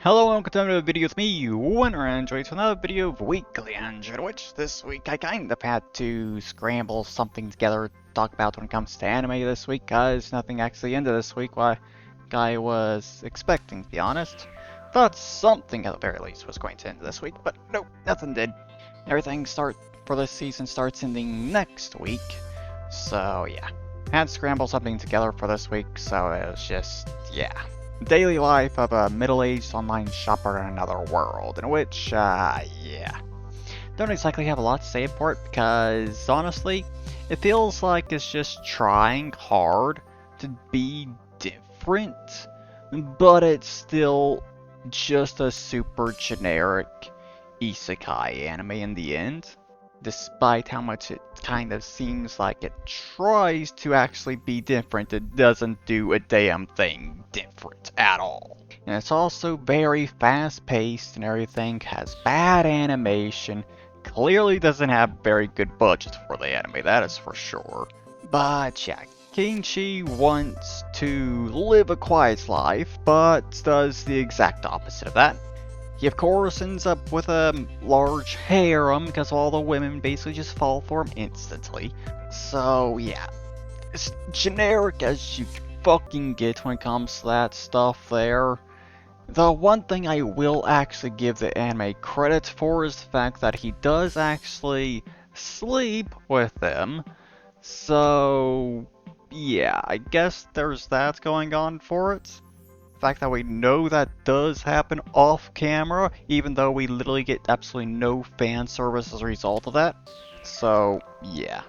Hello and welcome to a video with me, Winner Android, to another video of Weekly Android, which this week I kind of had to scramble something together to talk about when it comes to anime this week, cause nothing actually ended this week, what I was expecting, to be honest. Thought something at the very least was going to end this week, but nope, nothing did. Everything for this season starts ending next week, so yeah. Had to scramble something together for this week, so it was just, yeah. Daily life of a middle-aged online shopper in another world, in which, yeah. Don't exactly have a lot to say for it, because, honestly, it feels like it's just trying hard to be different, but it's still just a super generic isekai anime in the end. Despite how much it kind of seems like it tries to actually be different, it doesn't do a damn thing different at all. And it's also very fast-paced and everything, has bad animation, clearly doesn't have very good budgets for the anime, that is for sure. But yeah, Kingchi wants to live a quiet life, but does the exact opposite of that. He of course ends up with a large harem because all the women basically just fall for him instantly. So yeah, as generic as you fucking get when it comes to that stuff there. The one thing I will actually give the anime credit for is the fact that he does actually sleep with them. So yeah, I guess there's that going on for it. The fact that we know that does happen off camera, even though we literally get absolutely no fan service as a result of that. So, yeah.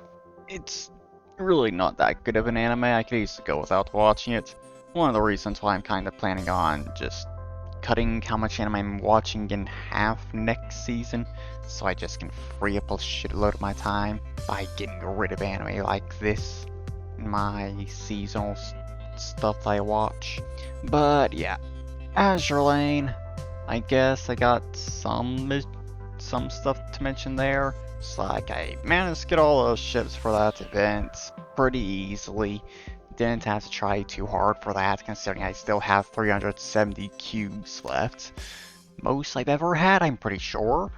It's really not that good of an anime. I could easily go without watching it. One of the reasons why I'm kind of planning on just cutting how much anime I'm watching in half next season, so I just can free up a shitload of my time by getting rid of anime like this in my seasonal stuff that I watch. But yeah, Azur Lane, I guess I got some stuff to mention there. It's like I managed to get all those ships for that event pretty easily. Didn't have to try too hard for that, considering I still have 370 cubes left. Most I've ever had, I'm pretty sure.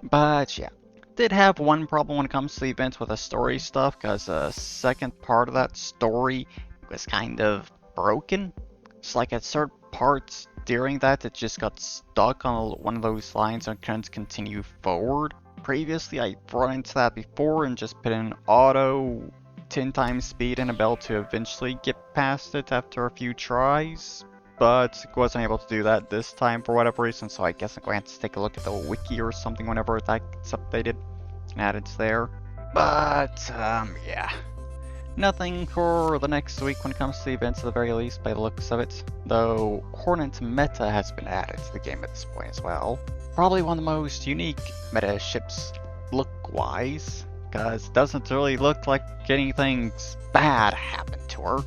But yeah, did have one problem when it comes to the event with the story stuff, because the second part of that story was kind of broken. It's like at certain parts during that, it just got stuck on one of those lines and couldn't continue forward. Previously, I've run into that before and just put in auto 10 times speed and a bell to eventually get past it after a few tries. But wasn't able to do that this time for whatever reason, so I guess I'm going to have to take a look at the wiki or something whenever that gets updated and added there. But, yeah. Nothing for the next week when it comes to the events at the very least by the looks of it, though Hornet Meta has been added to the game at this point as well. Probably one of the most unique meta ships look-wise, because it doesn't really look like anything bad happened to her.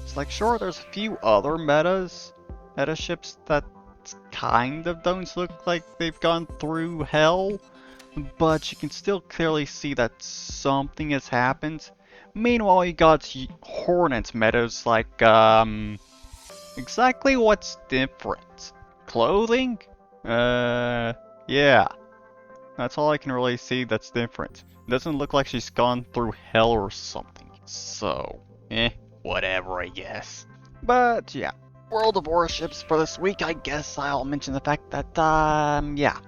It's like, sure, there's a few other meta ships that kind of don't look like they've gone through hell, but you can still clearly see that something has happened. Meanwhile, you got Hornet metas like, exactly what's different? Clothing? Yeah. That's all I can really see that's different. It doesn't look like she's gone through hell or something. So, whatever I guess. But, yeah. World of Warships for this week, I guess I'll mention the fact that, yeah.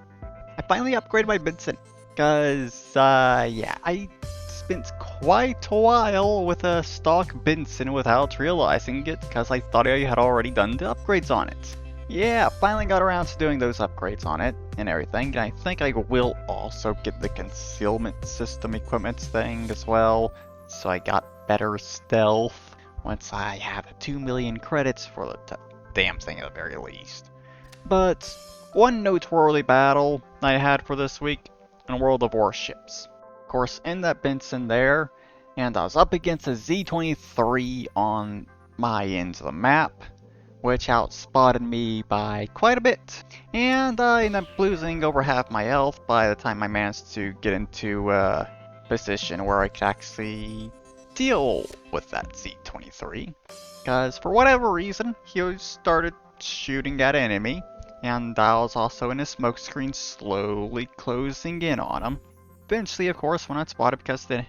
I finally upgraded my Benson. Cause, yeah, I spent quite a while with a stock Benson without realizing it, because I thought I had already done the upgrades on it. Yeah, finally got around to doing those upgrades on it and everything, and I think I will also get the concealment system equipment thing as well, so I got better stealth once I have 2 million credits for the damn thing at the very least. But one noteworthy battle I had for this week in World of Warships. Of course, in that Benson there, and I was up against a Z-23 on my end of the map, which outspotted me by quite a bit. And I ended up losing over half my health by the time I managed to get into a position where I could actually deal with that Z-23. Because for whatever reason, he started shooting at enemy. and I was also in a smoke screen slowly closing in on him. Eventually, of course, when I spotted because the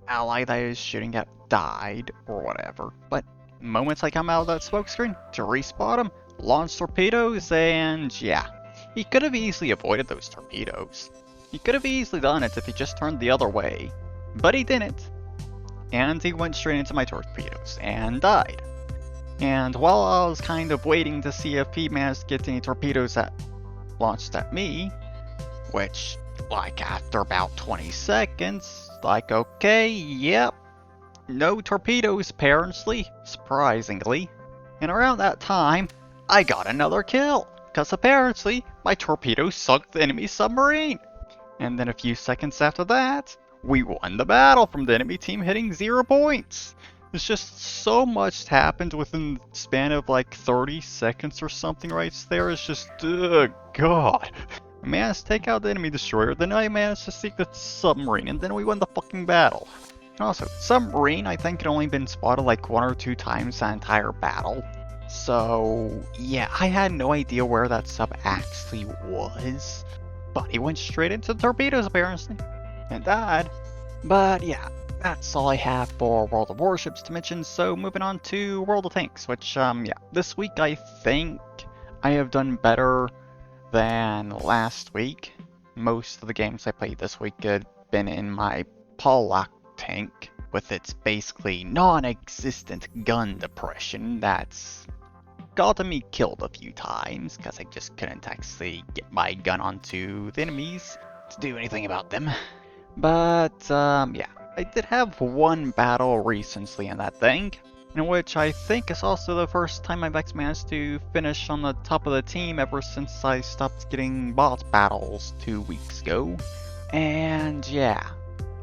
ally that I was shooting at died or whatever. But moments I come out of that smoke screen to respot him, launch torpedoes, and yeah, he could have easily avoided those torpedoes. He could have easily done it if he just turned the other way, but he didn't, and he went straight into my torpedoes and died. And while I was kind of waiting to see if he managed to get any torpedoes that launched at me, which, like, after about 20 seconds, like, okay, yep, no torpedoes apparently, surprisingly. And around that time, I got another kill, because apparently my torpedo sunk the enemy submarine. And then a few seconds after that, we won the battle from the enemy team hitting 0 points. It's just so much happened within the span of like 30 seconds or something right there. It's just, God. I managed to take out the enemy destroyer, then I managed to sink the submarine, and then we won the fucking battle. And also, submarine I think had only been spotted like 1 or 2 times that entire battle. So, yeah, I had no idea where that sub actually was. But he went straight into the torpedoes apparently, and died. But yeah, that's all I have for World of Warships to mention, so moving on to World of Tanks, which, yeah, this week I think I have done better than last week. Most of the games I played this week had been in my Pollock tank, with its basically non-existent gun depression that's gotten me killed a few times, because I just couldn't actually get my gun onto the enemies to do anything about them. But, yeah, I did have one battle recently in that thing, in which I think is also the first time I've actually managed to finish on the top of the team ever since I stopped getting boss battles 2 weeks ago. And yeah,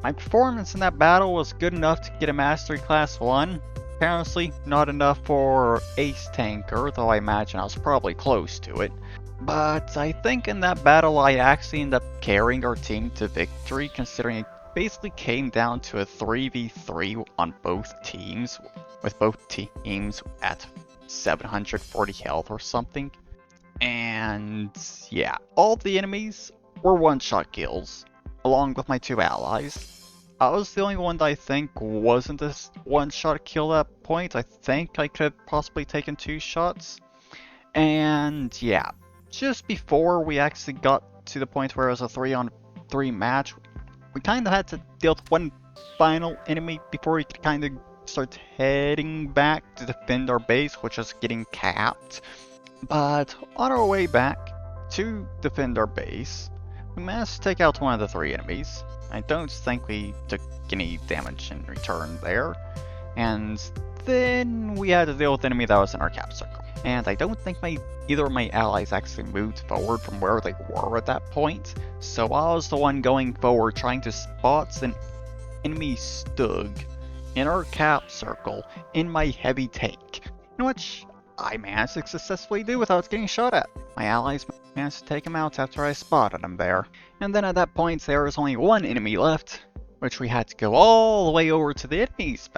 my performance in that battle was good enough to get a Mastery Class 1. Apparently not enough for Ace Tanker, though I imagine I was probably close to it. But I think in that battle I actually ended up carrying our team to victory, considering it basically came down to a 3v3 on both teams, with both teams at 740 health or something. And yeah, all the enemies were one-shot kills, along with my 2 allies. I was the only one that I think wasn't a one-shot kill at that point. I think I could have possibly taken 2 shots. And yeah, just before we actually got to the point where it was a 3-on-3 match, we kind of had to deal with one final enemy before we could kind of start heading back to defend our base, which was getting capped. But on our way back to defend our base, we managed to take out one of the 3 enemies. I don't think we took any damage in return there. And then we had to deal with the enemy that was in our cap circle. And I don't think either of my allies actually moved forward from where they were at that point. So I was the one going forward trying to spot an enemy Stug in our cap circle in my heavy tank, in which I managed to successfully do without getting shot at. My allies managed to take him out after I spotted him there. And then at that point there was only one enemy left, which we had to go all the way over to the enemy's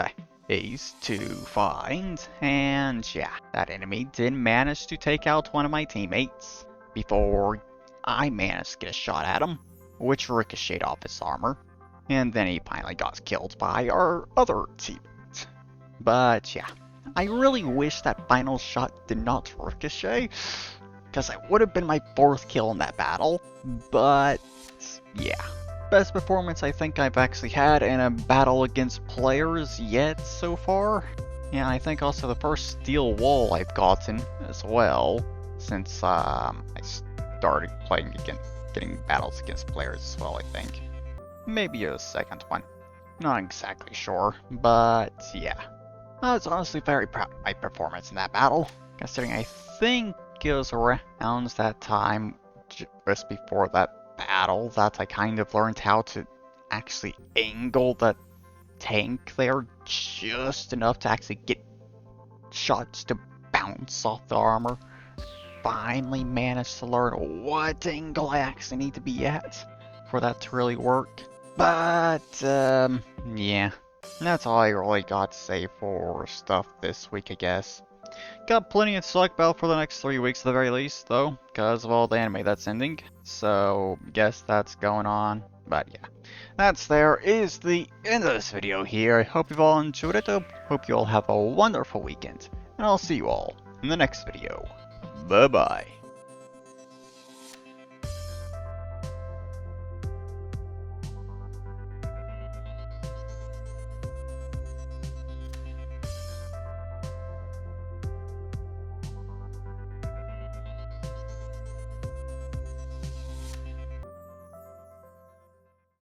base to find. And yeah, that enemy did manage to take out one of my teammates before I managed to get a shot at him, which ricocheted off his armor. And then he finally got killed by our other teammate. But yeah, I really wish that final shot did not ricochet, because it would have been my 4th kill in that battle. But yeah, best performance I think I've actually had in a battle against players yet so far. And I think also the first steel wall I've gotten as well, since I started playing getting battles against players as well, I think. Maybe a second one, not exactly sure, but yeah. I was honestly very proud of my performance in that battle, considering I think it was around that time, just before that battle, that I kind of learned how to actually angle the tank there just enough to actually get shots to bounce off the armor. Finally managed to learn what angle I actually need to be at for that to really work. But, yeah. And that's all I really got to say for stuff this week, I guess. got plenty to talk about for the next 3 weeks at the very least, though, because of all the anime that's ending. So, guess that's going on. But yeah, is the end of this video here. I hope you've all enjoyed it. I hope you all have a wonderful weekend, and I'll see you all in the next video. Bye bye.